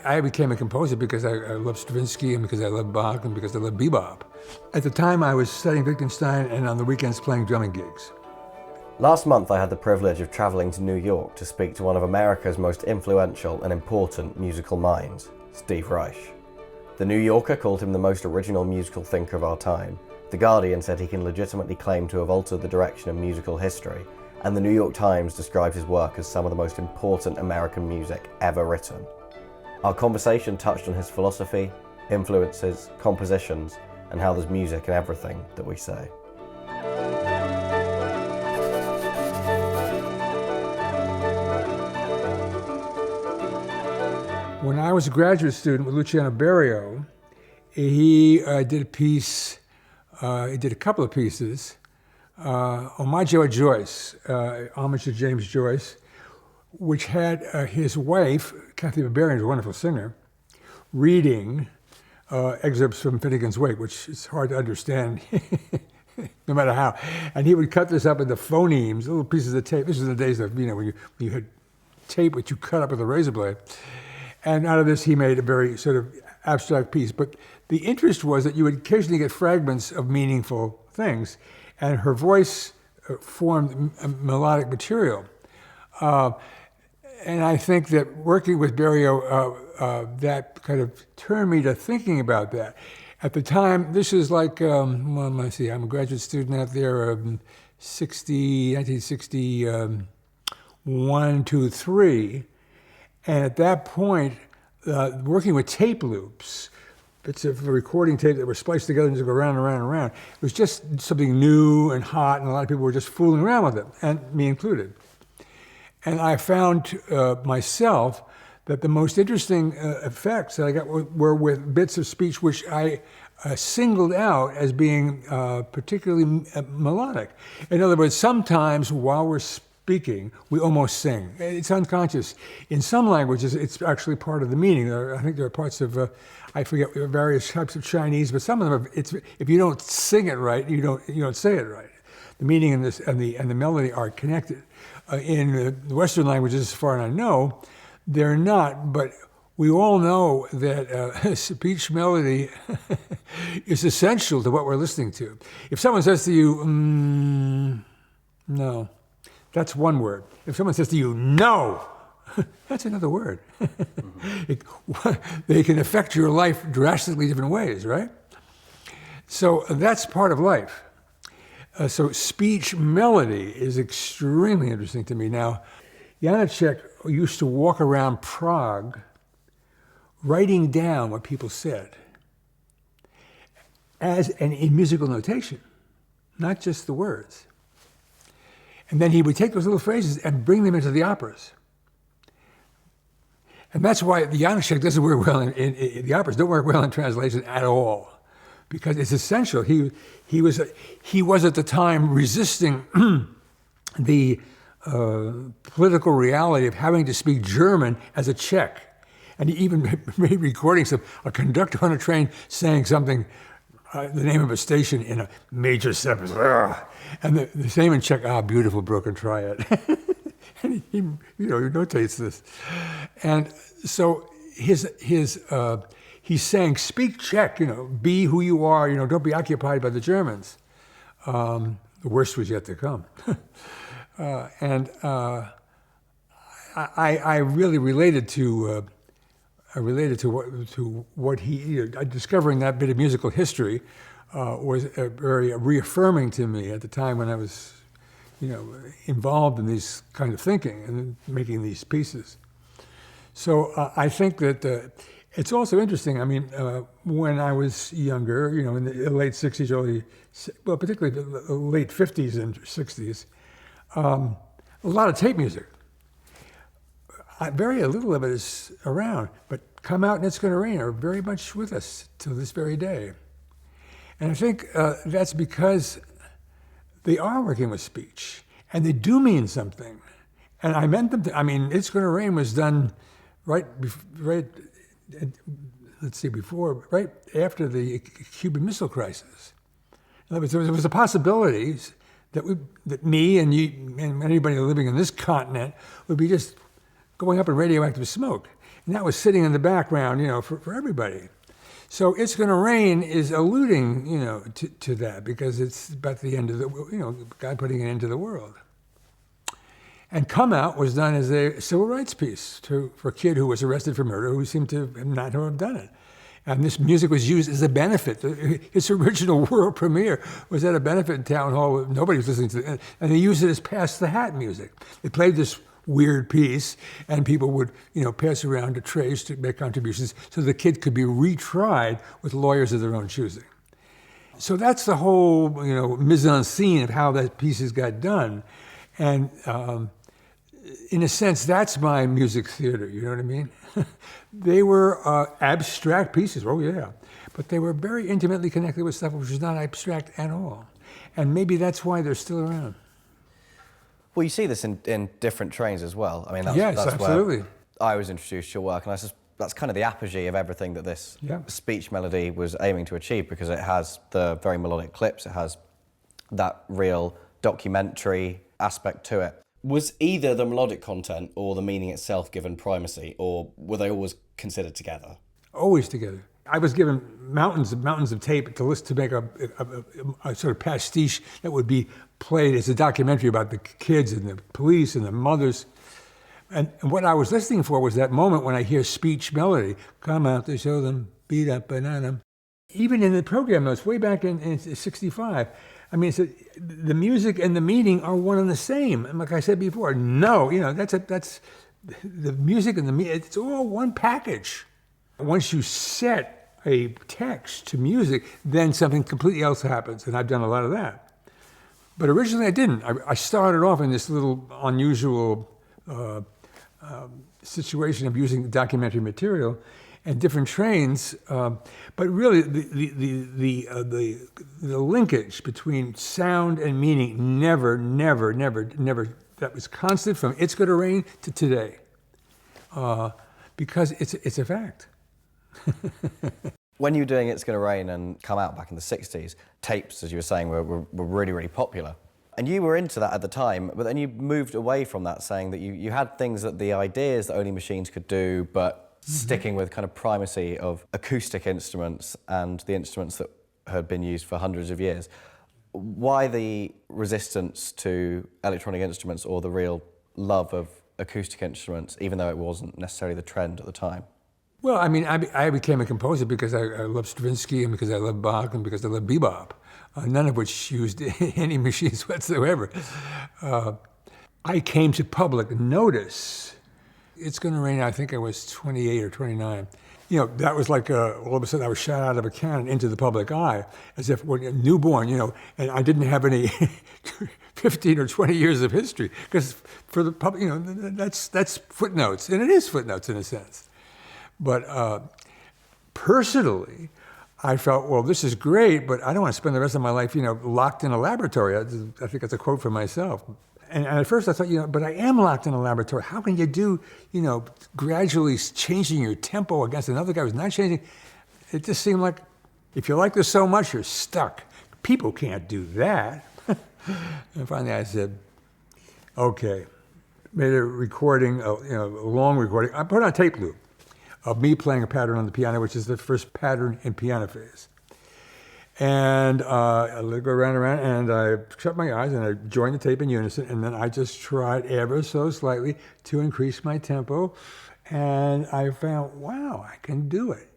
I became a composer because I love Stravinsky and because I love Bach and because I love bebop. At the time, I was studying Wittgenstein and on the weekends playing drumming gigs. Last month I had the privilege of travelling to New York to speak to one of America's most influential and important musical minds, Steve Reich. The New Yorker called him the most original musical thinker of our time. The Guardian said he can legitimately claim to have altered the direction of musical history, and the New York Times described his work as some of the most important American music ever written. Our conversation touched on his philosophy, influences, compositions, and how there's music in everything that we say. When I was a graduate student with Luciano Berio, he did a piece, he did a couple of pieces, Homage à Joyce, homage to James Joyce, which had his wife, Kathy Barbarian, a wonderful singer, reading excerpts from Finnegan's Wake, which is hard to understand no matter how. And he would cut this up into phonemes, little pieces of tape. This was the days of, when you had tape which you cut up with a razor blade. And out of this, he made a very sort of abstract piece. But the interest was that you would occasionally get fragments of meaningful things, and her voice formed melodic material. And I think that working with Berio, that kind of turned me to thinking about that. At the time, this is like, let's see, I'm a graduate student out there, 1961, 2, 3. And at that point, working with tape loops, bits of recording tape that were spliced together and just go around and around and around, it was just something new and hot, and a lot of people were just fooling around with it, and me included. And I found myself that the most interesting effects that I got were with bits of speech which I singled out as being particularly melodic. In other words, sometimes while we're speaking, we almost sing. It's unconscious. In some languages, it's actually part of the meaning. I think there are parts of, I forget, various types of Chinese, but some of them, if you don't sing it right, you don't say it right. The meaning and the melody are connected. In the Western languages, as far as I know, they're not, but we all know that speech melody is essential to what we're listening to. If someone says to you, no, that's one word. If someone says to you, no, that's another word. They can affect your life drastically different ways, right? So that's part of life. So speech melody is extremely interesting to me. Now, Janáček used to walk around Prague writing down what people said in musical notation, not just the words. And then he would take those little phrases and bring them into the operas. And that's why the Janáček doesn't work well in the operas, don't work well in translation at all, because it's essential. He was at the time resisting the political reality of having to speak German as a Czech. And he even made recordings of a conductor on a train saying something, the name of a station in a major seven, and the same in Czech, beautiful broken triad. And he notates this. And so he's saying, speak Czech, be who you are, don't be occupied by the Germans. The worst was yet to come. I really related to what he, discovering that bit of musical history was very reaffirming to me at the time when I was, involved in these kind of thinking and making these pieces. So I think that it's also interesting. I mean, when I was younger, in the late 60s, particularly the late 50s and 60s, a lot of tape music. Very little of it is around, but Come Out and It's Gonna Rain are very much with us to this very day. And I think that's because they are working with speech, and they do mean something. And I meant them to, It's Gonna Rain was done right after the Cuban Missile Crisis. In other words, there was a possibility that me and you and anybody living in this continent would be just going up in radioactive smoke. And And that was sitting in the background, for everybody. So It's Gonna Rain is alluding, to that, because it's about the end of God putting an end to the world. And Come Out was done as a civil rights piece for a kid who was arrested for murder who seemed to not have done it. And this music was used as a benefit. Its original world premiere was at a benefit in Town Hall. Nobody was listening to it. And they used it as pass the hat music. They played this weird piece, and people would, pass around the trays to make contributions so the kid could be retried with lawyers of their own choosing. So that's the whole, mise en scene of how that pieces got done. And in a sense, that's my music theater, you know what I mean? They were abstract pieces, oh yeah, but they were very intimately connected with stuff which was not abstract at all. And maybe that's why they're still around. Well, you see this in different trains as well. I mean, that's absolutely. Where I was introduced to your work, and that's kind of the apogee of everything that this speech melody was aiming to achieve, because it has the very melodic clips, it has that real documentary aspect to it. Was either the melodic content or the meaning itself given primacy, or were they always considered together? Always together. I was given mountains of tape to list to make a sort of pastiche that would be played as a documentary about the kids and the police and the mothers. And what I was listening for was that moment when I hear speech melody, come out to show them, beat up banana. Even in the program notes, way back in 65, I mean, the music and the meaning are one and the same. And like I said before, that's the music and the it's all one package. Once you set a text to music, then something completely else happens, and I've done a lot of that. But originally I didn't. I started off in this little unusual situation of using documentary material and different trains, but really the linkage between sound and meaning never, that was constant from It's Gonna Rain to today, because it's a fact. When you were doing It's Gonna Rain and Come Out back in the 60s, tapes, as you were saying, were really, really popular. And you were into that at the time, but then you moved away from that, saying that you had things that the ideas that only machines could do, but sticking with kind of primacy of acoustic instruments and the instruments that had been used for hundreds of years. Why the resistance to electronic instruments, or the real love of acoustic instruments, even though it wasn't necessarily the trend at the time? Well, I mean, I became a composer because I love Stravinsky and because I love Bach and because I love bebop, none of which used any machines whatsoever. I came to public notice. It's Gonna Rain, I think I was 28 or 29. That was like all of a sudden I was shot out of a cannon into the public eye, as if when newborn, and I didn't have any 15 or 20 years of history, because for the public, that's footnotes, and it is footnotes in a sense. But personally, I felt, well, this is great, but I don't want to spend the rest of my life, locked in a laboratory. I think that's a quote from myself. And at first I thought, but I am locked in a laboratory. How can you do, gradually changing your tempo against another guy who's not changing? It just seemed like, if you like this so much, you're stuck. People can't do that. And finally I said, okay. Made a recording, a long recording. I put on a tape loop of me playing a pattern on the piano, which is the first pattern in piano phase. And I go around, and I shut my eyes, and I joined the tape in unison, and then I just tried ever so slightly to increase my tempo, and I found, wow, I can do it.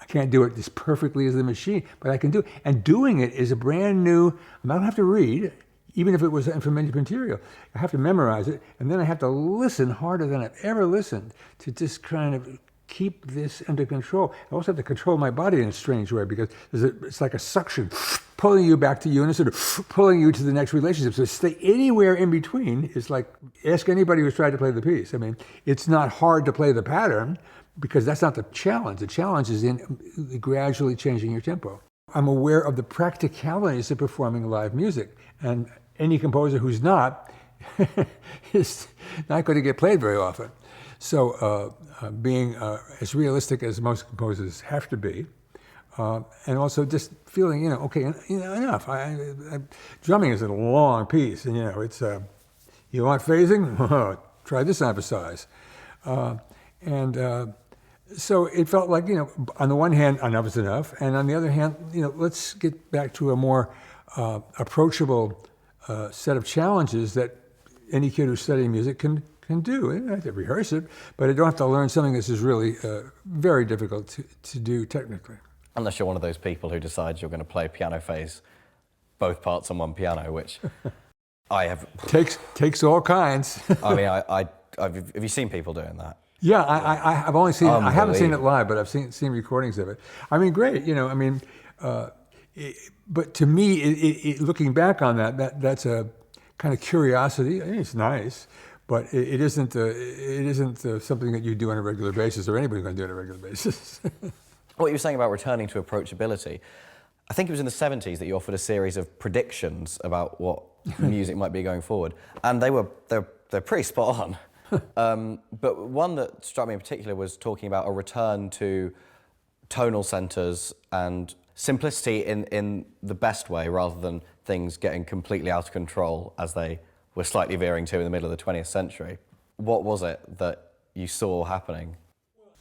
I can't do it as perfectly as the machine, but I can do it. And doing it is a brand new, I don't have to read, even if it was unfamiliar material. I have to memorize it, and then I have to listen harder than I've ever listened to just kind of keep this under control. I also have to control my body in a strange way, because it's like a suction, pulling you back to unison, or pulling you to the next relationship. So stay anywhere in between is like, ask anybody who's tried to play the piece. I mean, it's not hard to play the pattern, because that's not the challenge. The challenge is in gradually changing your tempo. I'm aware of the practicalities of performing live music, and any composer who's not is not going to get played very often. So being as realistic as most composers have to be, and also just feeling, okay, enough. Drumming is a long piece, and it's, you want phasing? Try this emphasize. And so it felt like, on the one hand, enough is enough, and on the other hand, let's get back to a more approachable set of challenges that any kid who's studying music can do. They don't have to rehearse it, but they don't have to learn something that is really very difficult to do technically. Unless you're one of those people who decides you're going to play piano phase, both parts on one piano, which I have. Takes all kinds. I mean, have you seen people doing that? Yeah, I've only seen it. I haven't seen it live, but I've seen recordings of it. I mean, great. But to me, looking back on that's a kind of curiosity. I mean, it's nice, but it isn't something that you do on a regular basis, or anybody's going to do on a regular basis. What you were saying about returning to approachability, I think it was in the 70s that you offered a series of predictions about what music might be going forward, and they're pretty spot on. But one that struck me in particular was talking about a return to tonal centers and simplicity in the best way, rather than things getting completely out of control as they were slightly veering to in the middle of the 20th century. What was it that you saw happening?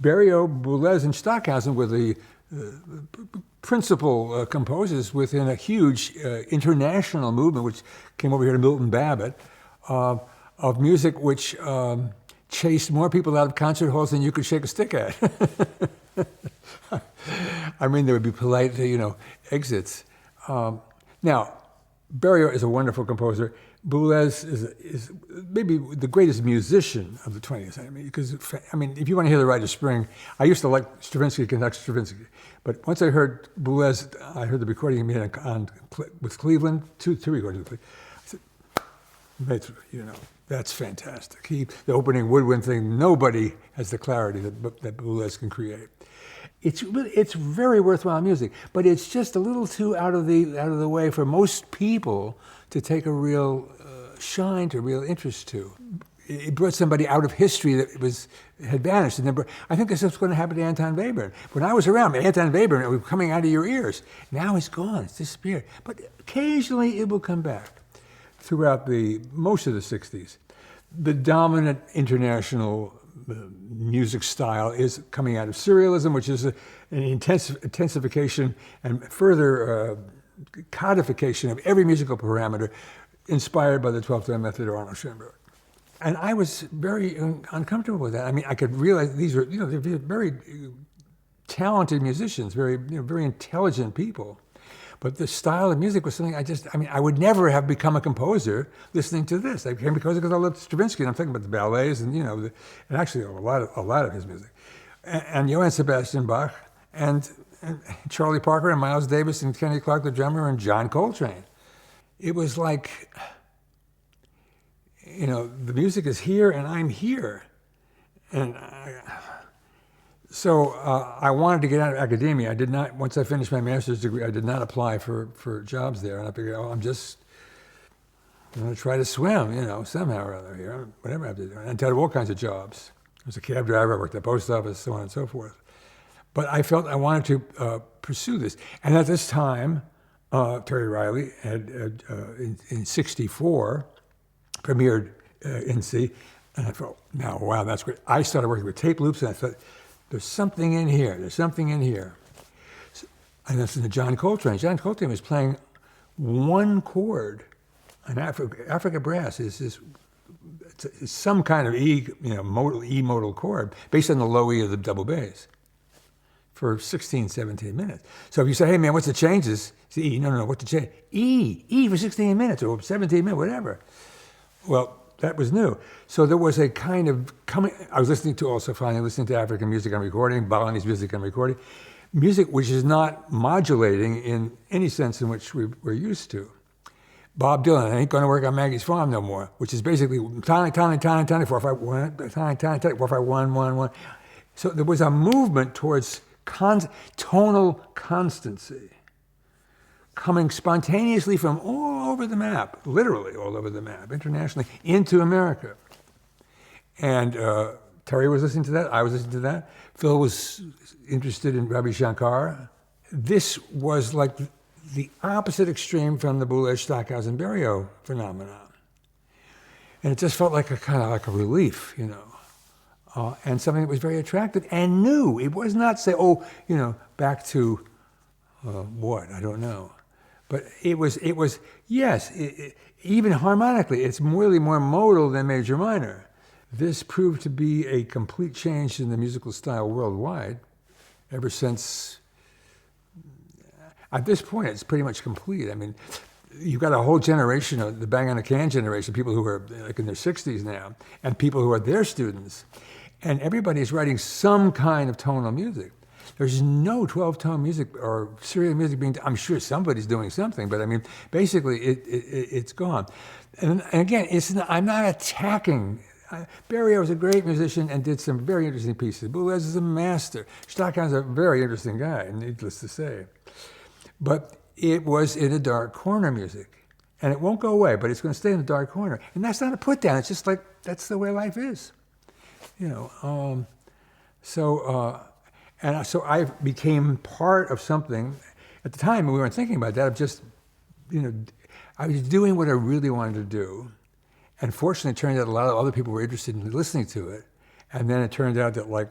Berio, Boulez, and Stockhausen were the principal composers within a huge international movement, which came over here to Milton Babbitt, of music which chased more people out of concert halls than you could shake a stick at. I mean, there would be polite, exits. Now, Berio is a wonderful composer. Boulez is maybe the greatest musician of the 20th century. Because, if you want to hear the Rite of Spring, I used to like Stravinsky conduct Stravinsky. But once I heard Boulez, I heard the recording he made with Cleveland, two recordings with Cleveland. I said, that's fantastic. The opening woodwind thing, nobody has the clarity that Boulez can create. It's very worthwhile music, but it's just a little too out of the way for most people to take a real shine, to real interest to. It brought somebody out of history that had vanished. And I think this is what's going to happen to Anton Webern. When I was around, Anton Webern, it was coming out of your ears. Now he's gone, it's disappeared. But occasionally it will come back throughout most of the 60s. The dominant international music style is coming out of serialism, which is an intensification and further codification of every musical parameter inspired by the 12-tone method or Arnold Schoenberg. And I was very uncomfortable with that. I mean, I could realize these are, they're very talented musicians, very intelligent people. But the style of music was something I would never have become a composer listening to this. I became a composer because I loved Stravinsky, and I'm talking about the ballets and, and actually a lot of his music. And Johann Sebastian Bach, and Charlie Parker, and Miles Davis, and Kenny Clark, the drummer, and John Coltrane. It was like, the music is here and I'm here. And So I wanted to get out of academia. I did not, once I finished my master's degree, I did not apply for jobs there. And I figured, I'm just going to try to swim, somehow or other here, whatever I have to do. And I had all kinds of jobs. I was a cab driver, I worked at the post office, so on and so forth. But I felt I wanted to pursue this. And at this time, Terry Riley had in '64, premiered INSEE. And I thought, wow, that's great. I started working with tape loops, and I thought, there's something in here. There's something in here. So I listened to John Coltrane. John Coltrane was playing one chord. An Africa brass is some kind of E modal chord based on the low E of the double bass for 16, 17 minutes. So if you say, hey man, what's the changes? It's E. No, what's the change? E for 16 minutes or 17 minutes, whatever. Well, that was new. So there was a kind of I was finally listening to African music on recording, Balinese music on recording, music which is not modulating in any sense in which we're used to. Bob Dylan, I ain't gonna work on Maggie's Farm no more, which is basically tiny, 4, 5, 1, tiny, 4, 5, 1, 1, 1. So there was a movement towards tonal constancy, coming spontaneously from all over the map, literally all over the map, internationally, into America. And Terry was listening to that, I was listening to that. Phil was interested in Ravi Shankar. This was like the opposite extreme from the Boulez, Stockhausen, Berio phenomenon. And it just felt like a kind of like a relief, and something that was very attractive and new. It was not say, oh, back to what? I don't know. But it was yes, even harmonically, it's really more modal than major minor. This proved to be a complete change in the musical style worldwide. Ever since, at this point, it's pretty much complete. I mean, you've got a whole generation of the bang on the can generation, people who are like in their 60s now, and people who are their students. And everybody's writing some kind of tonal music. There's no 12-tone music or serial music being, I'm sure somebody's doing something, but I mean, basically it's gone. And again, I'm not attacking. Berio was a great musician and did some very interesting pieces. Boulez is a master. Stockhouse is a very interesting guy, needless to say. But it was in a dark corner music. And it won't go away, but it's going to stay in the dark corner. And that's not a put down. It's just like, that's the way life is. So I became part of something. At the time, we weren't thinking about that. I was doing what I really wanted to do. And fortunately, it turned out a lot of other people were interested in listening to it. And then it turned out that like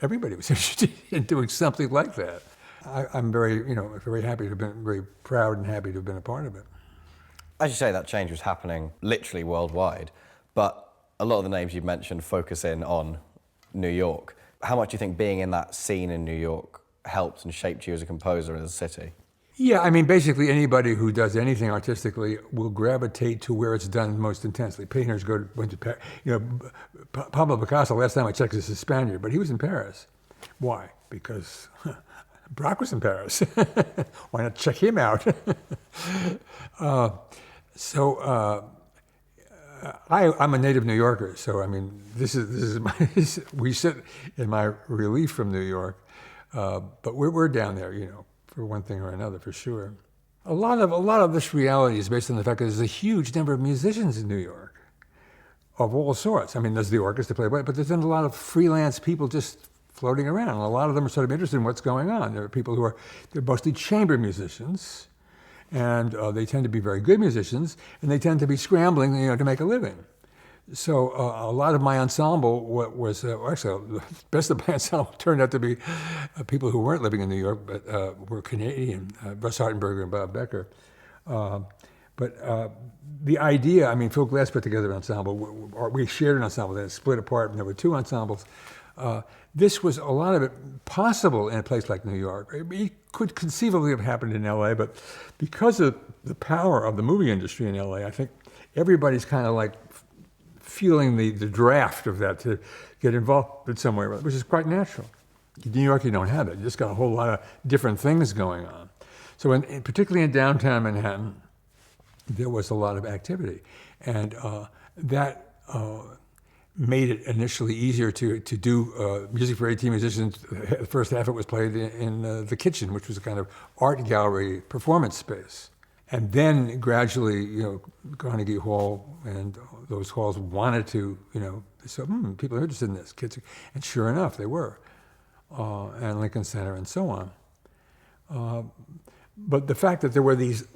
everybody was interested in doing something like that. I'm very, very happy to have been, very proud and happy to have been a part of it. As you say, that change was happening literally worldwide, but a lot of the names you've mentioned focus in on New York. How much do you think being in that scene in New York helped and shaped you as a composer in the city? Yeah, I mean, basically anybody who does anything artistically will gravitate to where it's done most intensely. Painters went to Paris. Pablo Picasso, last time I checked, is a Spaniard, but he was in Paris. Why? Because Braque was in Paris. Why not check him out? I'm a native New Yorker, so I mean, this is we sit in my relief from New York, but we're down there, for one thing or another, for sure. A lot of this reality is based on the fact that there's a huge number of musicians in New York, of all sorts. I mean, there's the orchestra play, but there's been a lot of freelance people just floating around, and a lot of them are sort of interested in what's going on. There are people they're mostly chamber musicians, and they tend to be very good musicians, and they tend to be scrambling, to make a living. So a lot of my ensemble was actually the best of my ensemble turned out to be people who weren't living in New York, but were Canadian, Russ Hartenberger and Bob Becker. But the idea, I mean, Phil Glass put together an ensemble. We shared an ensemble, then it split apart, and there were two ensembles. This was a lot of it possible in a place like New York. It could conceivably have happened in LA, but because of the power of the movie industry in LA, I think everybody's kind of like feeling the draft of that to get involved in some way, which is quite natural. In New York, you don't have it. You just got a whole lot of different things going on. So particularly in downtown Manhattan, there was a lot of activity. And that made it initially easier to do music for 18 musicians. The first half of it was played in the kitchen, which was a kind of art gallery performance space. And then gradually, Carnegie Hall and those halls wanted to, so people are interested in this, kids. And sure enough, they were. And Lincoln Center and so on. But the fact that there were these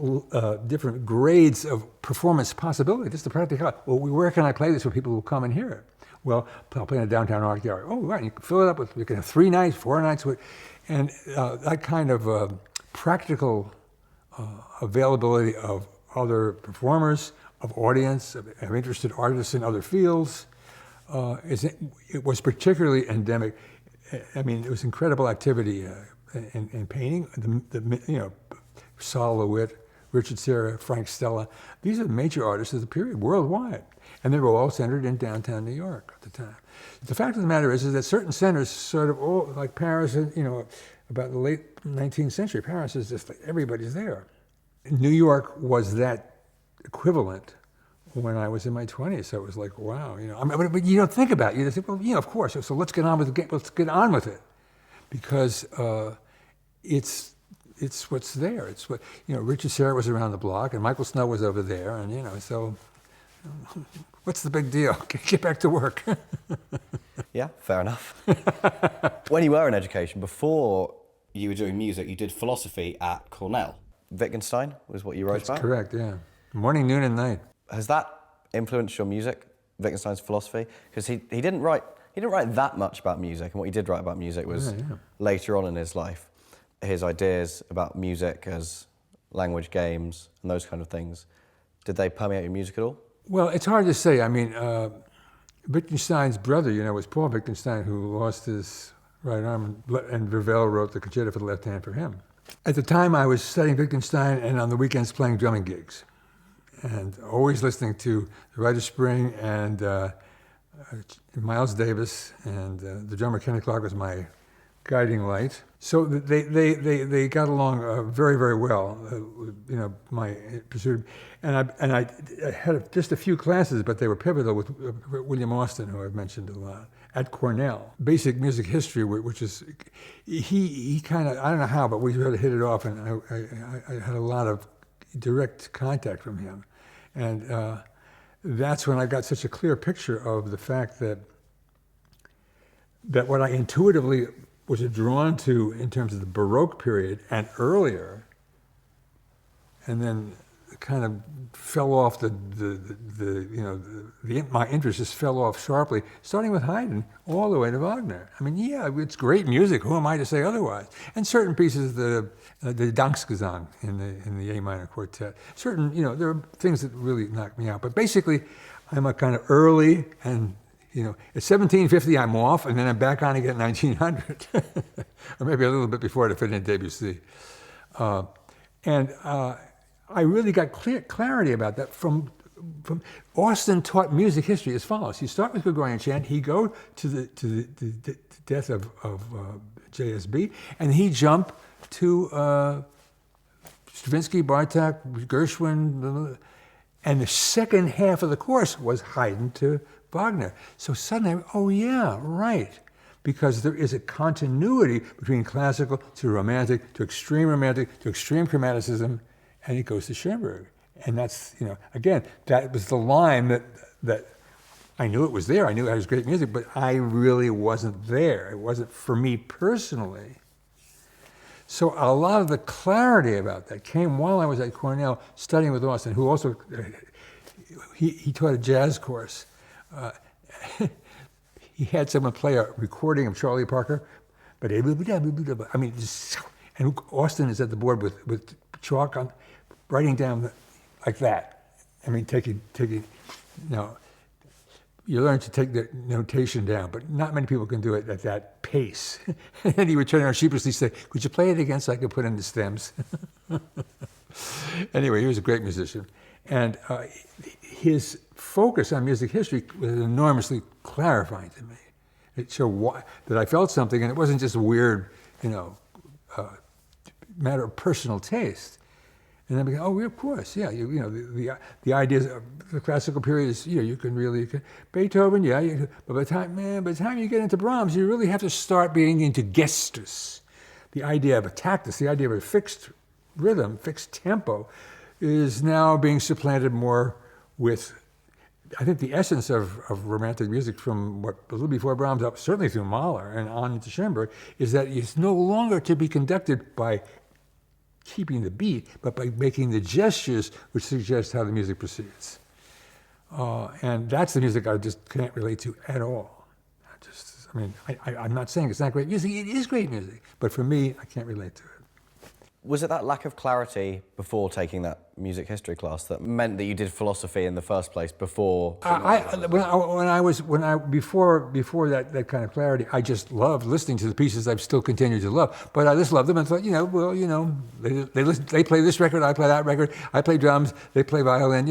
different grades of performance possibility, just the practicality. Well, where can I play this where people will come and hear it? Well, I'll play in a downtown art gallery. Oh, right, you can fill it up with, you can have 3 nights, 4 nights. And that kind of practical availability of other performers, of audience, of interested artists in other fields, it was particularly endemic. I mean, it was incredible activity in painting. Sol LeWitt, Richard Serra, Frank Stella. These are the major artists of the period worldwide. And they were all centered in downtown New York at the time. The fact of the matter is that certain centers, sort of all, like Paris, about the late 19th century, Paris is just like everybody's there. New York was that equivalent when I was in my 20s. So it was like, wow, but you don't think about it. You just think, well, of course. So let's get on with it, because it's what's there. It's what Richard Serra was around the block, and Michael Snow was over there, and so what's the big deal? Get back to work. Yeah, fair enough. When you were in education, before you were doing music, you did philosophy at Cornell. Wittgenstein was what you wrote about? That's correct, yeah. Morning, noon, and night. Has that influenced your music, Wittgenstein's philosophy? Because he didn't write He didn't write that much about music, and what he did write about music was later on in his life. His ideas about music as language games and those kind of things, did they permeate your music at all? Well, it's hard to say. I mean, Wittgenstein's brother, was Paul Wittgenstein, who lost his right arm, and Ravel wrote the Concerto for the Left Hand for him. At the time, I was studying Wittgenstein and on the weekends playing drumming gigs, and always listening to the Rite of Spring and Miles Davis, and the drummer Kenny Clark was my guiding light. So they got along very, very well. My pursuit, and I had just a few classes, but they were pivotal with William Austin, who I've mentioned a lot, at Cornell. Basic music history, which is he kind of, I don't know how, but we really hit it off, and I had a lot of direct contact from him, and that's when I got such a clear picture of the fact that what I intuitively was drawn to in terms of the Baroque period and earlier, and then kind of fell off my interest just fell off sharply, starting with Haydn all the way to Wagner. I mean, yeah, it's great music. Who am I to say otherwise? And certain pieces, the Danksgesang in the A minor quartet. Certain, there are things that really knock me out. But basically, I'm a kind of early and. At 1750, I'm off, and then I'm back on again at 1900, or maybe a little bit before to fit in Debussy. And I really got clarity about that from Austin taught music history as follows. You start with Gregorian chant, he go to the death of JSB, and he jump to Stravinsky, Bartok, Gershwin, and the second half of the course was Haydn to Wagner. So suddenly, oh yeah, right. Because there is a continuity between classical to romantic to extreme chromaticism, and it goes to Schoenberg. And that's, again, that was the line that I knew it was there. I knew it was great music, but I really wasn't there. It wasn't for me personally. So a lot of the clarity about that came while I was at Cornell studying with Austin, who also, he taught a jazz course. He had someone play a recording of Charlie Parker, but I mean, and Austin is at the board with chalk on, writing down like that. I mean, taking, you learn to take the notation down, but not many people can do it at that pace. And he would turn around sheepishly say, "Could you play it again so I could put in the stems?" Anyway, he was a great musician. And his focus on music history was enormously clarifying to me. It showed that I felt something, and it wasn't just a weird, matter of personal taste. And then we go, oh, of course, yeah. The ideas of the classical period is, you can Beethoven, yeah. But by the time you get into Brahms, you really have to start being into gestus. The idea of a tactus, the idea of a fixed rhythm, fixed tempo, is now being supplanted more with, I think, the essence of romantic music from a little before Brahms, up certainly through Mahler and on into Schoenberg, is that it's no longer to be conducted by keeping the beat, but by making the gestures which suggest how the music proceeds. And that's the music I just can't relate to at all. I'm not saying it's not great music, it is great music, but for me, I can't relate to it. Was it that lack of clarity before taking that music history class that meant that you did philosophy in the first place before? Before that kind of clarity, I just loved listening to the pieces I've still continued to love. But I just loved them and thought, they play this record, I play that record, I play drums, they play violin.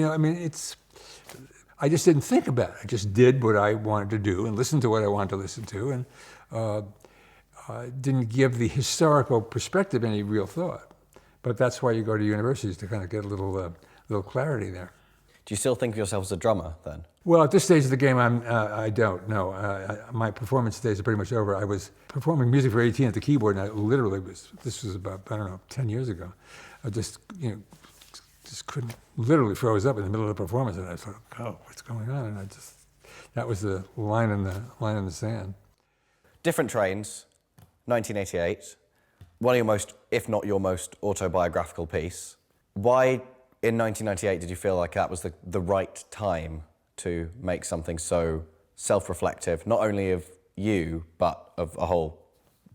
I just didn't think about it. I just did what I wanted to do and listened to what I wanted to listen to, and didn't give the historical perspective any real thought. But that's why you go to universities, to kind of get a little clarity there. Do you still think of yourself as a drummer then? Well, at this stage of the game, I don't. No, my performance days are pretty much over. I was performing music for 18 at the keyboard, and I literally this was about, 10 years ago. I just couldn't, literally froze up in the middle of the performance, and I thought, oh, what's going on? And that was the line in the sand. Different Trains, 1988. One of your most, if not your most, autobiographical piece. Why, in 1998, did you feel like that was the right time to make something so self-reflective, not only of you, but of a whole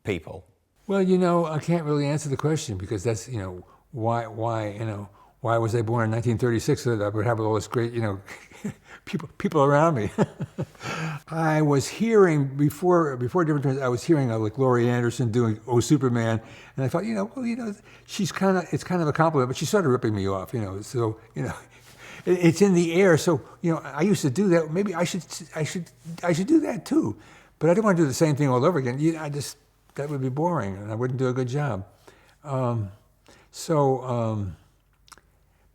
people? Well, I can't really answer the question because that's, why was I born in 1936 so that I would have all this great, people around me. I was hearing before different times. I was hearing like Laurie Anderson doing "Oh Superman," and I thought, it's kind of a compliment, but she started ripping me off, So it's in the air. So I used to do that. Maybe I should do that too, but I don't want to do the same thing all over again. That would be boring, and I wouldn't do a good job.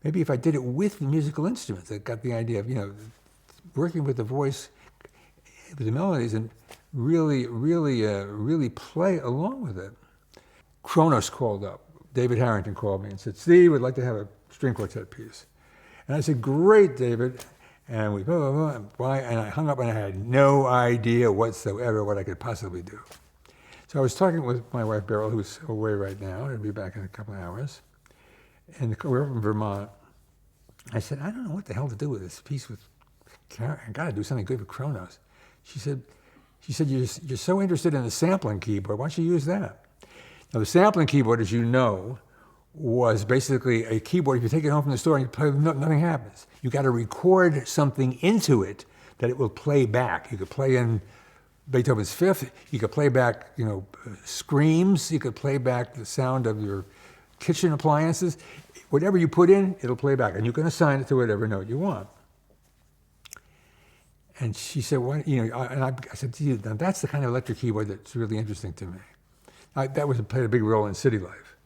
Maybe if I did it with musical instruments, I got the idea of working with the voice, with the melodies, and really play along with it. Kronos called up. David Harrington called me and said, "Steve, would like to have a string quartet piece." And I said, "Great, David." And we blah, blah, blah, why? And I hung up, and I had no idea whatsoever what I could possibly do. So I was talking with my wife Beryl, who's away right now. She'll be back in a couple of hours. And we're from Vermont. I said, "I don't know what the hell to do with this piece with Karen. I got to do something good with Kronos." She said, you're so interested in the sampling keyboard. Why don't you use that? Now, the sampling keyboard, as you know, was basically a keyboard. If you take it home from the store and you play, nothing happens. You got to record something into it that it will play back. You could play in Beethoven's Fifth. You could play back, screams. You could play back the sound of your kitchen appliances. Whatever you put in, it'll play back, and you can assign it to whatever note you want. And she said, "What?" And I said, "Gee, now that's the kind of electric keyboard that's really interesting to me." That played a big role in city life.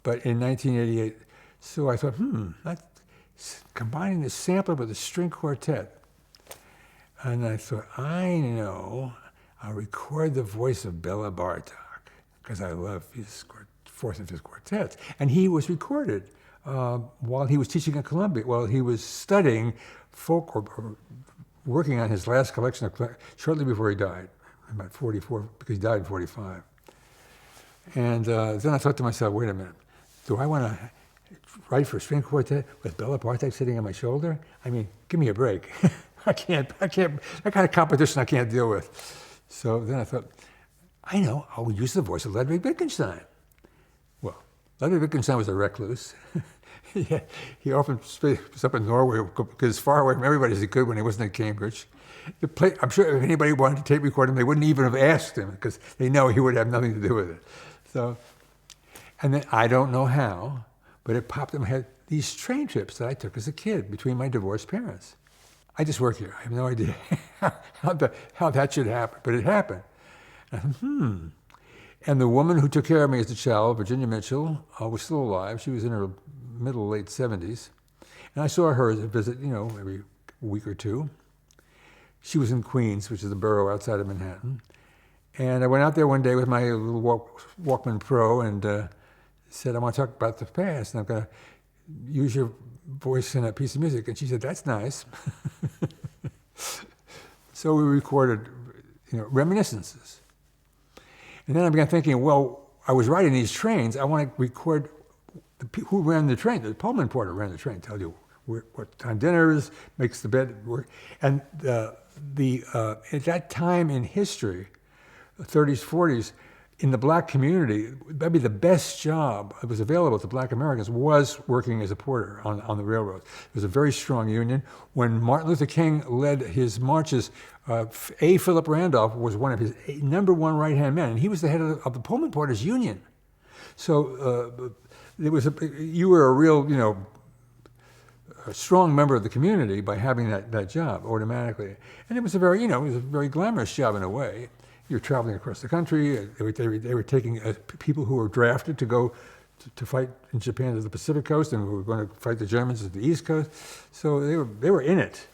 But in 1988, so I thought, that's combining the sampler with the string quartet. And I thought, I know, I'll record the voice of Bela Bartok, because I love his fourth and fifth quartets. And he was recorded while he was teaching at Columbia, while he was studying folk or working on his last collection of shortly before he died, about 44, because he died in 45. And then I thought to myself, wait a minute, do I want to write for a string quartet with Bela Bartok sitting on my shoulder? I mean, give me a break. I can't, that kind of competition I can't deal with. So then I thought, I know, I'll use the voice of Ludwig Wittgenstein. Well, Ludwig Wittgenstein was a recluse. He often was up in Norway, because as far away from everybody as he could when he wasn't at Cambridge. I'm sure if anybody wanted to tape record him, they wouldn't even have asked him, because they know he would have nothing to do with it. So, and then I don't know how, but it popped in my head, these train trips that I took as a kid between my divorced parents. I just work here. I have no idea how that should happen, but it happened. And the woman who took care of me as a child, Virginia Mitchell, was still alive. She was in her middle, late 70s. And I saw her visit, every week or two. She was in Queens, which is a borough outside of Manhattan. And I went out there one day with my little Walkman Pro and said, I want to talk about the past, and I'm going to use your voice in a piece of music. And she said, that's nice. So we recorded, reminiscences. And then I began thinking, well, I was riding these trains. I want to record who ran the train. The Pullman porter ran the train, tell you what time dinner is, makes the bed work. And at that time in history, the 30s, 40s, in the black community, maybe the best job that was available to black Americans was working as a porter on the railroads. It was a very strong union. When Martin Luther King led his marches, Philip Randolph was one of his number one right-hand men, and he was the head of the Pullman Porters Union. So you were a real, a strong member of the community by having that job automatically. And it was a very, it was a very glamorous job in a way. You're traveling across the country. They were taking people who were drafted to go to fight in Japan to the Pacific coast, and we were going to fight the Germans at the East Coast. So they were in it.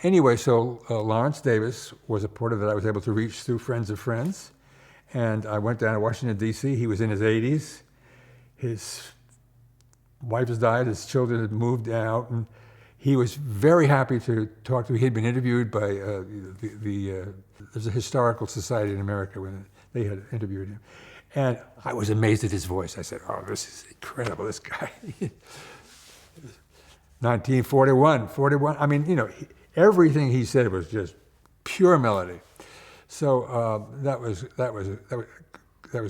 Anyway, so Lawrence Davis was a porter that I was able to reach through friends of friends. And I went down to Washington, D.C. He was in his 80s. His wife has died. His children had moved out. And he was very happy to talk to me. He had been interviewed by there's a historical society in America when they had interviewed him. And I was amazed at his voice. I said, oh, this is incredible, this guy. 1941, I mean, everything he said was just pure melody. So that was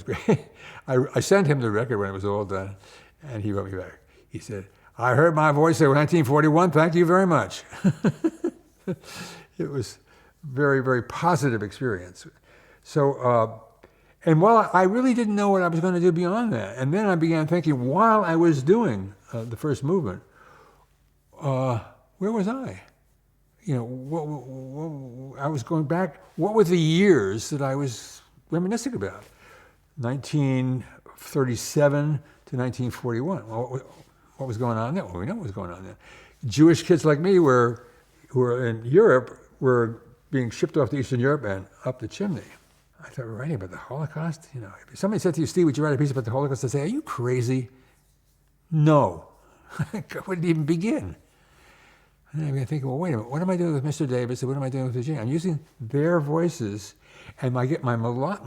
great. I sent him the record when it was all done, and he wrote me back. He said, "I heard my voice in 1941. Thank you very much." It was very, very positive experience. So, and while I really didn't know what I was going to do beyond that, and then I began thinking while I was doing the first movement, where was I? You know, I was going back. What were the years that I was reminiscing about? 1937 to 1941. Well, what was going on there? Well, we know what was going on there. Jewish kids like me who were in Europe were being shipped off to Eastern Europe and up the chimney. I thought, we're writing about the Holocaust? You know, if somebody said to you, "Steve, would you write a piece about the Holocaust?" I'd say, "Are you crazy?" No. I wouldn't even begin. And then I began thinking, well, wait a minute, what am I doing with Mr. Davis and what am I doing with Virginia? I'm using their voices, and I get my melodic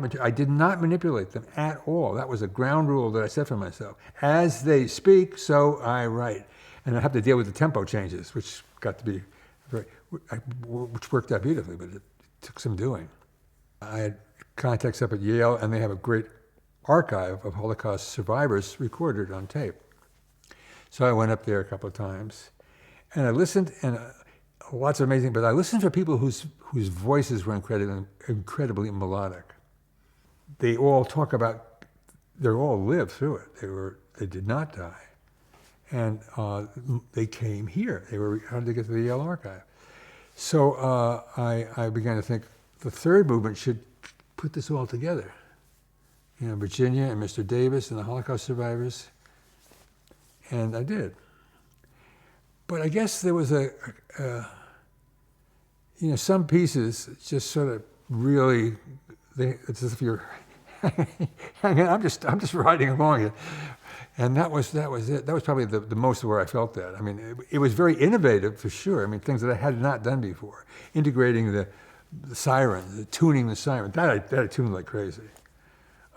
material. I did not manipulate them at all. That was a ground rule that I set for myself. As they speak, so I write. And I have to deal with the tempo changes, which got to be which worked out beautifully, but it took some doing. I had contacts up at Yale, and they have a great archive of Holocaust survivors recorded on tape. So I went up there a couple of times, and I listened, and lots of amazing, but I listened for people whose voices were incredibly melodic. They all talk about, they all lived through it. They did not die. And they came here. How did they get to the Yale archive? So I began to think the third movement should put this all together. You know, Virginia and Mr. Davis and the Holocaust survivors. And I did. But I guess there was some pieces just sort of really, it's as if you're hanging, I'm just riding along it. And that was it. That was probably the most of where I felt that. I mean, it was very innovative for sure. I mean, things that I had not done before. Integrating the siren, tuning the siren. That I tuned like crazy.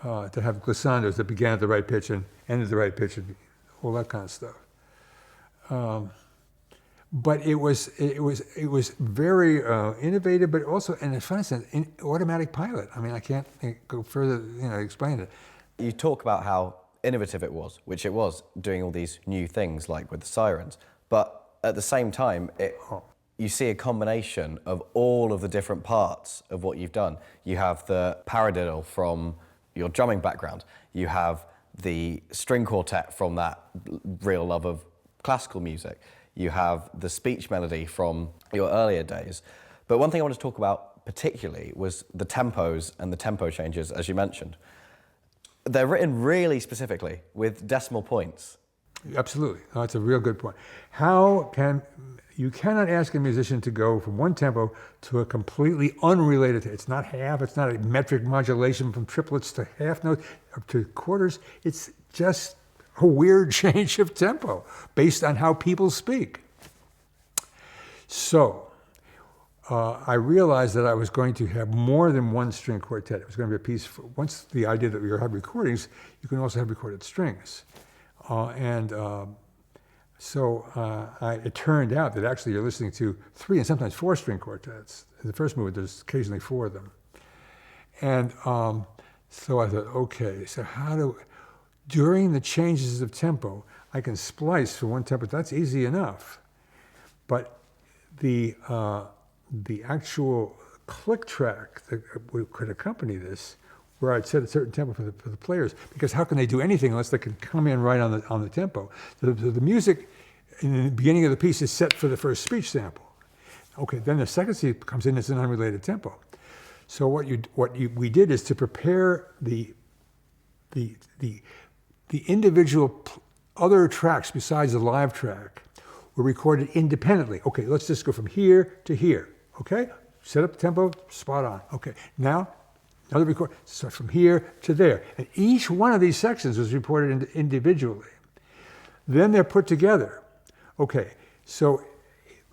To have glissandos that began at the right pitch and ended at the right pitch, and all that kind of stuff. But it was very innovative, but also, in a fun sense, automatic pilot. I mean, I can't go further, explain it. You talk about how innovative it was, which it was, doing all these new things like with the sirens. But at the same time, you see a combination of all of the different parts of what you've done. You have the paradiddle from your drumming background. You have the string quartet from that real love of classical music. You have the speech melody from your earlier days. But one thing I want to talk about particularly was the tempos and the tempo changes, as you mentioned. They're written really specifically with decimal points. Absolutely. No, that's a real good point. You cannot ask a musician to go from one tempo to a completely unrelated, it's not half, it's not a metric modulation from triplets to half notes to quarters. It's just a weird change of tempo based on how people speak. So I realized that I was going to have more than one string quartet. It was going to be a piece, once the idea that we have recordings, you can also have recorded strings. So it turned out that actually you're listening to 3 and sometimes 4 string quartets. In the first movement, there's occasionally 4 of them. And so I thought, okay, so during the changes of tempo, I can splice from one tempo. That's easy enough. But the actual click track that could accompany this, where I'd set a certain tempo for the players, because how can they do anything unless they can come in right on the tempo? The music in the beginning of the piece is set for the first speech sample. Okay, then the second step comes in as an unrelated tempo. So we did is to prepare the individual other tracks besides the live track were recorded independently. Okay, let's just go from here to here. Okay, set up the tempo, spot on. Okay, now another record, so from here to there. And each one of these sections was recorded individually. Then they're put together. Okay, so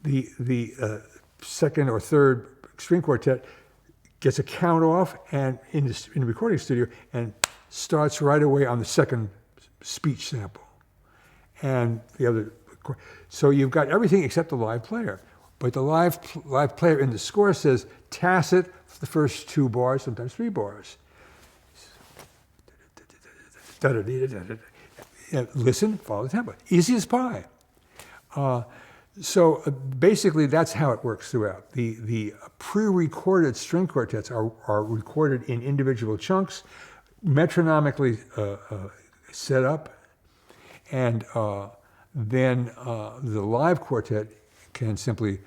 the second or third string quartet gets a count off and in the recording studio and starts right away on the second speech sample. And the other, so you've got everything except the live player. But the live player in the score says tacit for the first 2 bars, sometimes 3 bars. Listen, follow the tempo. Easy as pie. So basically, that's how it works throughout. The pre-recorded string quartets are recorded in individual chunks, metronomically set up, and then the live quartet can simply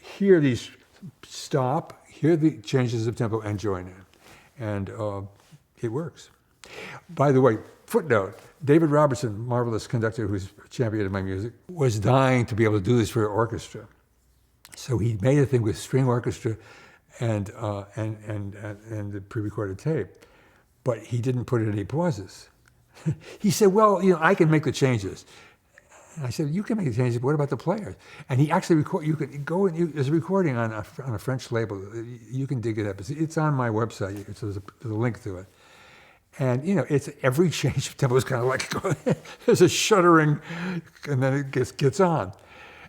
hear these stop, hear the changes of tempo, and join in. And it works. By the way, footnote, David Robertson, marvelous conductor who's championed my music, was dying to be able to do this for orchestra. So he made a thing with string orchestra and the pre-recorded tape, but he didn't put in any pauses. He said, well, I can make the changes. And I said, you can make the changes, but what about the players? And he actually you could go and there's a recording on a French label. You can dig it up. It's on my website. There's a link to it. And, it's every change of tempo is kind of like, there's a shuddering, and then it gets on.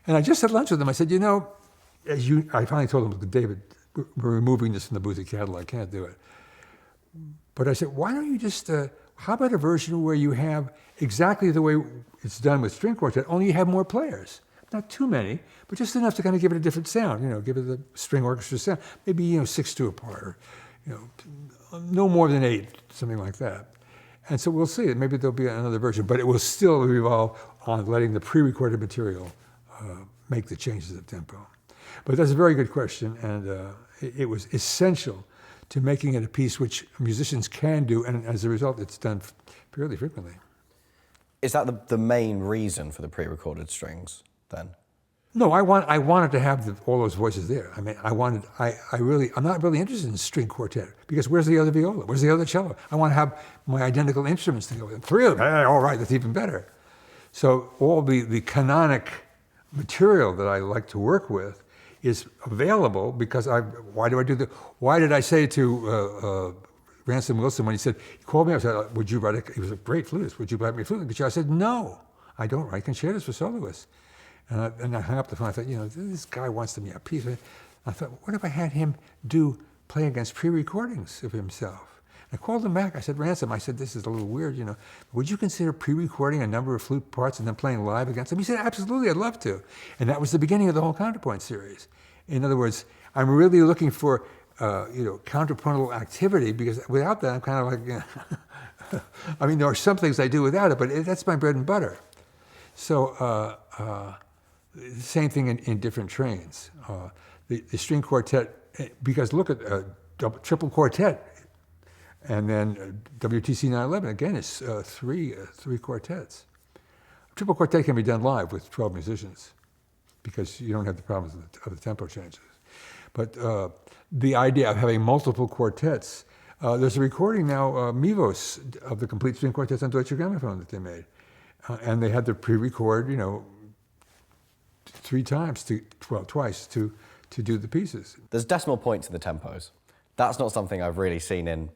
And I just had lunch with him. I said, I finally told him, David, we're removing this from the Boozy catalog. I can't do it. But I said, why don't you just, how about a version where you have exactly the way it's done with string quartet, only you have more players. Not too many, but just enough to kind of give it a different sound, give it the string orchestra sound. Maybe, 6-2 apart, or, no more than 8, something like that. And so we'll see. Maybe there'll be another version, but it will still revolve on letting the pre-recorded material make the changes of tempo. But that's a very good question, and it was essential to making it a piece which musicians can do, and as a result, it's done fairly frequently. Is that the main reason for the pre-recorded strings, then? No, I wanted to have all those voices there. I mean, I'm not really interested in string quartet, because where's the other viola? Where's the other cello? I want to have my identical instruments to go with them. 3 of them, all right, that's even better. So all the canonic material that I like to work with is available because why did I say to Ransom Wilson when he called me, I said, would you write he was a great flutist, would you write me a flute? I said, no, I don't write concertos for soloists. And I hung up the phone. I thought, this guy wants to be a piece. I thought, what if I had him play against pre-recordings of himself? I called him back. I said, Ransom, this is a little weird, Would you consider pre-recording a number of flute parts and then playing live against them? He said, absolutely, I'd love to. And that was the beginning of the whole counterpoint series. In other words, I'm really looking for, counterpuntal activity, because without that, I'm kind of like, I mean, there are some things I do without it, but that's my bread and butter. So, same thing in different trains. The string quartet, because look at triple quartet, and then WTC 911, again, it's three quartets. Triple quartet can be done live with 12 musicians because you don't have the problems of the tempo changes. But the idea of having multiple quartets, there's a recording now, Mivos, of the complete string quartets on Deutsche Grammophon that they made. And they had to pre-record, twice to do the pieces. There's decimal points in the tempos. That's not something I've really seen in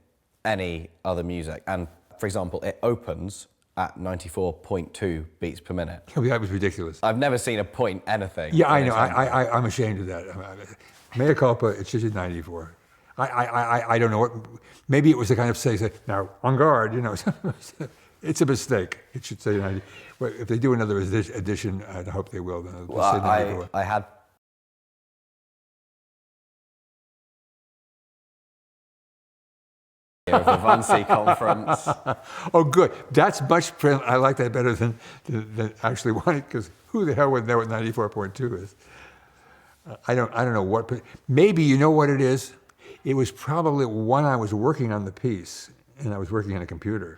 any other music. And for example, it opens at 94.2 beats per minute. Oh, that was ridiculous. I've never seen a point anything. Yeah, I know. I'm ashamed of that. Mea culpa, it should be 94. I don't know what. Maybe it was the kind of say now on guard. It's a mistake. It should say 90. Well, if they do another edition, I hope they will. Then it'll say 94. I had. Of the Wannsee conference. Oh, good. That's much. I like that better than actually wanting, because who the hell would know what 94.2 is? I don't know what. Maybe you know what it is. It was probably when I was working on the piece, and I was working on a computer.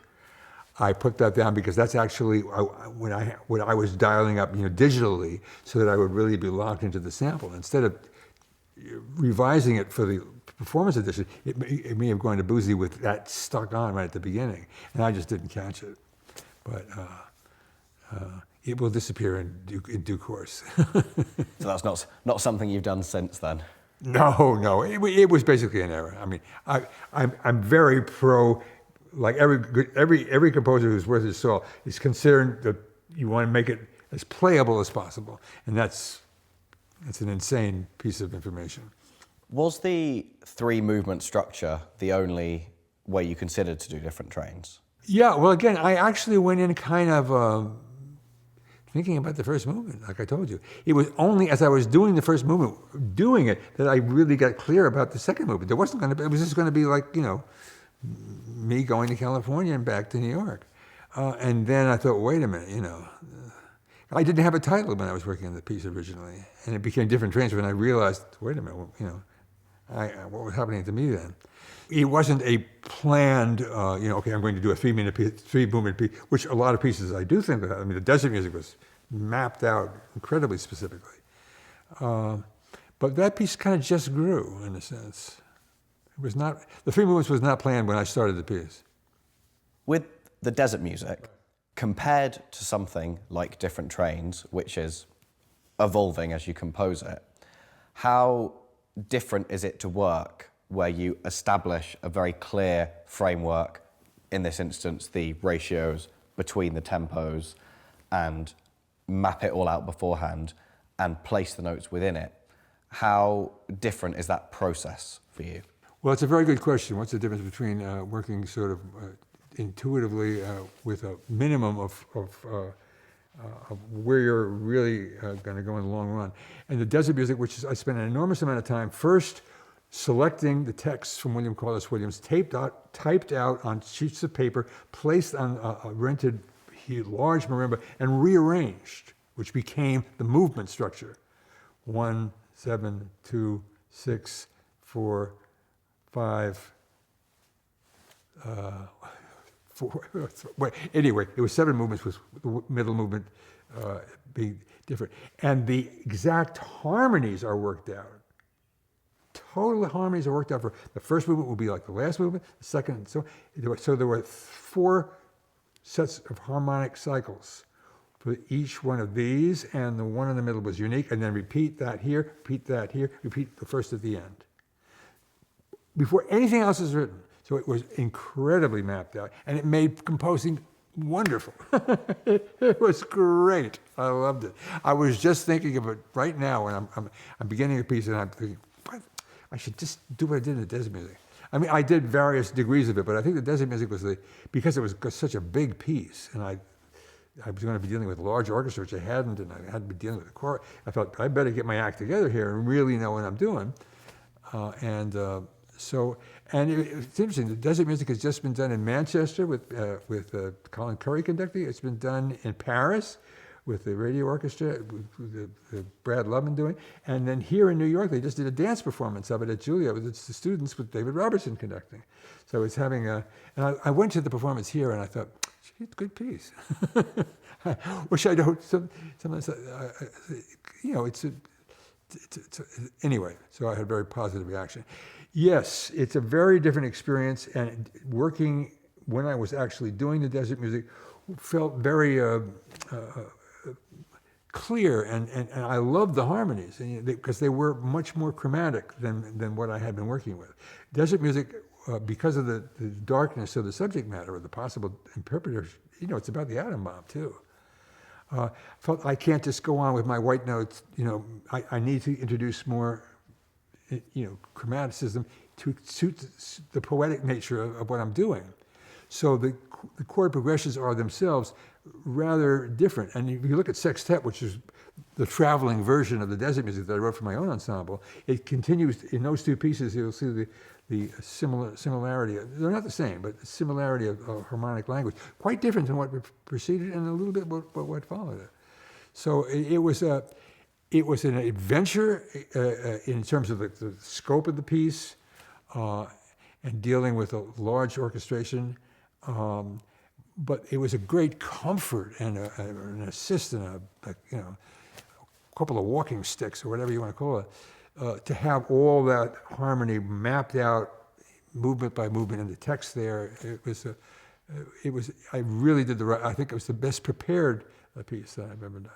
I put that down because that's actually when I was dialing up, digitally, so that I would really be locked into the sample instead of revising it for the performance edition. It may have gone to Boozy with that stuck on right at the beginning, and I just didn't catch it. But it will disappear in due course. So that's not something you've done since then? No. It was basically an error. I mean, I'm very pro. Like every composer who's worth his salt is concerned that you want to make it as playable as possible, and that's It's an insane piece of information. Was the 3-movement structure the only way you considered to do different trains? Yeah, well, again, I actually went in kind of thinking about the first movement, like I told you. It was only as I was doing the first movement, doing it, that I really got clear about the second movement. There wasn't going to be, it was just going to be like, me going to California and back to New York. And then I thought, wait a minute, I didn't have a title when I was working on the piece originally. And it became different trains when I realized, wait a minute, what was happening to me then? It wasn't a planned, okay, I'm going to do a 3-minute piece, 3-movement piece, which a lot of pieces I do think of. I mean, the desert music was mapped out incredibly specifically. But that piece kind of just grew, in a sense. It was not, the 3 movements was not planned when I started the piece. With the desert music, compared to something like Different Trains, which is evolving as you compose it, how different is it to work where you establish a very clear framework, in this instance, the ratios between the tempos, and map it all out beforehand and place the notes within it? How different is that process for you? Well, it's a very good question. What's the difference between working sort of intuitively with a minimum of where you're really going to go in the long run? And the desert music, which is, I spent an enormous amount of time first selecting the texts from William Carlos Williams, typed out on sheets of paper, placed on a rented large marimba, and rearranged, which became the movement structure. 1, 7, 2, 6, 4, 5, 4. Anyway, it was 7 movements, with the middle movement being different. And the exact harmonies are worked out. Total harmonies are worked out for the first movement will be like the last movement, the second, and so there were 4 sets of harmonic cycles for each one of these, and the one in the middle was unique, and then repeat that here, repeat the first at the end. Before anything else is written. So it was incredibly mapped out, and it made composing wonderful. It was great. I loved it. I was just thinking of it right now when I'm beginning a piece, and I'm thinking, what? I should just do what I did in the desert music. I mean, I did various degrees of it, but I think the desert music was because it was such a big piece, and I was going to be dealing with a large orchestra, which I hadn't, and I hadn't been dealing with the choir. I thought, I better get my act together here and really know what I'm doing. And it's interesting, the desert music has just been done in Manchester with Colin Curry conducting. It's been done in Paris with the radio orchestra, with the Brad Lubman doing. And then here in New York, they just did a dance performance of it at Juilliard with the students with David Robertson conducting. So it's having and I went to the performance here and I thought, gee, it's a good piece. Which I don't, sometimes, anyway, so I had a very positive reaction. Yes, it's a very different experience, and working when I was actually doing the desert music felt very clear, and I loved the harmonies because they were much more chromatic than what I had been working with. Desert music, because of the darkness of the subject matter or the possible interpreters, it's about the atom bomb too. Felt I can't just go on with my white notes. I need to introduce more, chromaticism to suit the poetic nature of what I'm doing. So the chord progressions are themselves rather different. And if you look at Sextet, which is the traveling version of the desert music that I wrote for my own ensemble, it continues in those 2 pieces. You'll see the similarity. They're not the same, but the similarity of harmonic language, quite different than what preceded and a little bit what followed it. So it was an adventure in terms of the scope of the piece and dealing with a large orchestration. But it was a great comfort and an assist and a couple of walking sticks or whatever you want to call it, to have all that harmony mapped out, movement by movement, and the text there. I really did I think it was the best prepared piece that I've ever done.